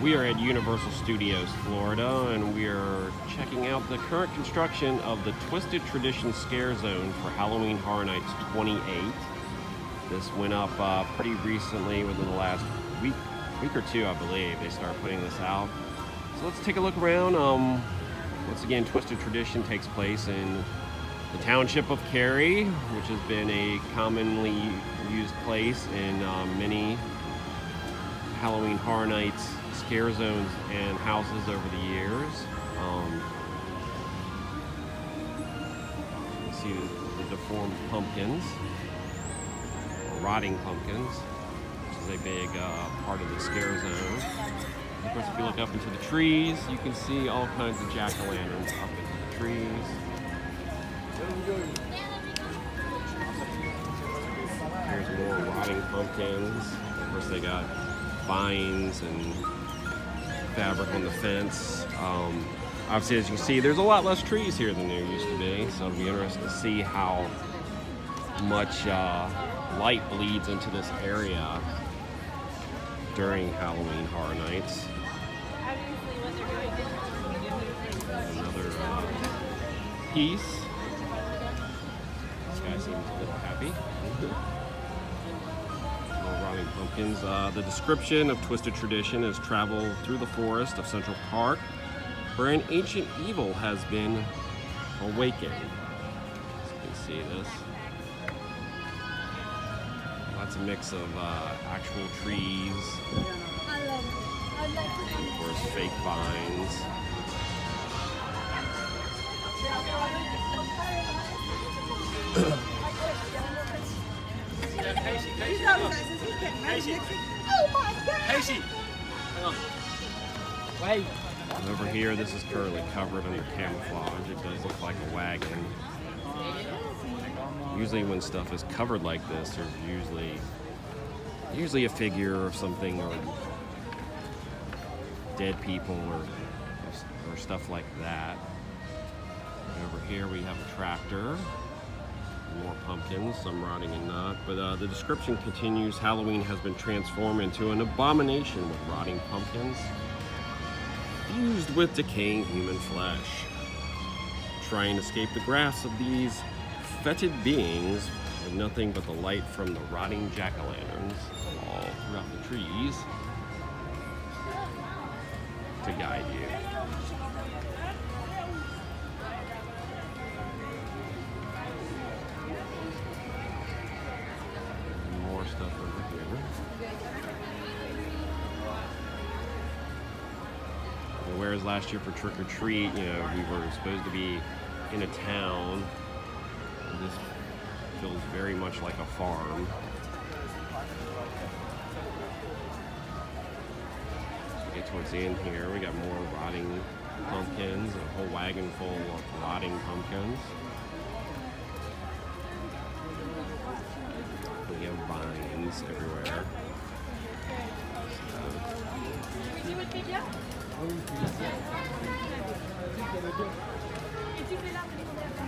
We are at Universal Studios, Florida, and we are checking out the current construction of the Twisted Tradition Scarezone for Halloween Horror Nights 28. This went up pretty recently, within the last week or two, I believe. They started putting this out. So let's take a look around. Once again, Twisted Tradition takes place in the township of Cary, which has been a commonly used place in many Halloween Horror Nights scare zones and houses over the years. You see the deformed pumpkins, or rotting pumpkins, which is a big part of the scare zone. And of course, if you look up into the trees, you can see all kinds of jack-o'-lanterns up into the trees. Here's more rotting pumpkins. Of course, they got vines and fabric on the fence. Obviously, as you can see, there's a lot less trees here than there used to be, so it'll be interesting to see how much light bleeds into this area during Halloween Horror Nights. Another piece. This guy seems a little happy. Rotting pumpkins. The description of Twisted Tradition is travel through the forest of Central Park, where an ancient evil has been awakened. As you can see this. Lots of mix of actual trees, and of course fake vines. Over here, this is currently covered under camouflage. It does look like a wagon. Usually when stuff is covered like this, there's usually a figure or something, or dead people or stuff like that. And over here we have a tractor. More pumpkins, some rotting and not. But the description continues. Halloween has been transformed into an abomination with rotting pumpkins fused with decaying human flesh. Try and escape the grasp of these fetid beings with nothing but the light from the rotting jack-o'-lanterns all throughout the trees to guide you. Stuff over here. Whereas last year for Trick or Treat, we were supposed to be in a town. This feels very much like a farm. As we get towards the end here, we got more rotting pumpkins, a whole wagon full of rotting pumpkins. We have vines everywhere.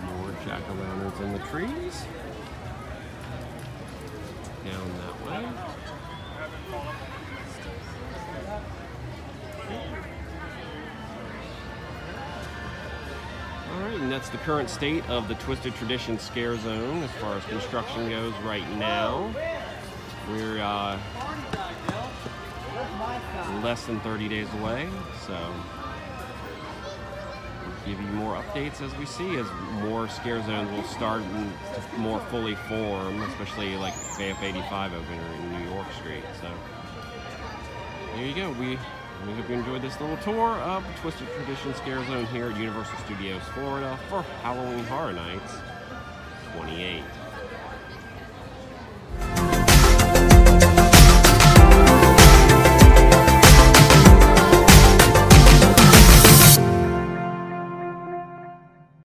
More jack-o'-lanterns in the trees. Down that way. Alright, and that's the current state of the Twisted Tradition Scare Zone as far as construction goes right now. We're less than 30 days away, so we'll give you more updates as we see, as more scare zones will start to more fully form, especially like AF 85 over in New York Street. So there you go. We hope you enjoyed this little tour of Twisted Tradition Scare Zone here at Universal Studios, Florida for Halloween Horror Nights 28.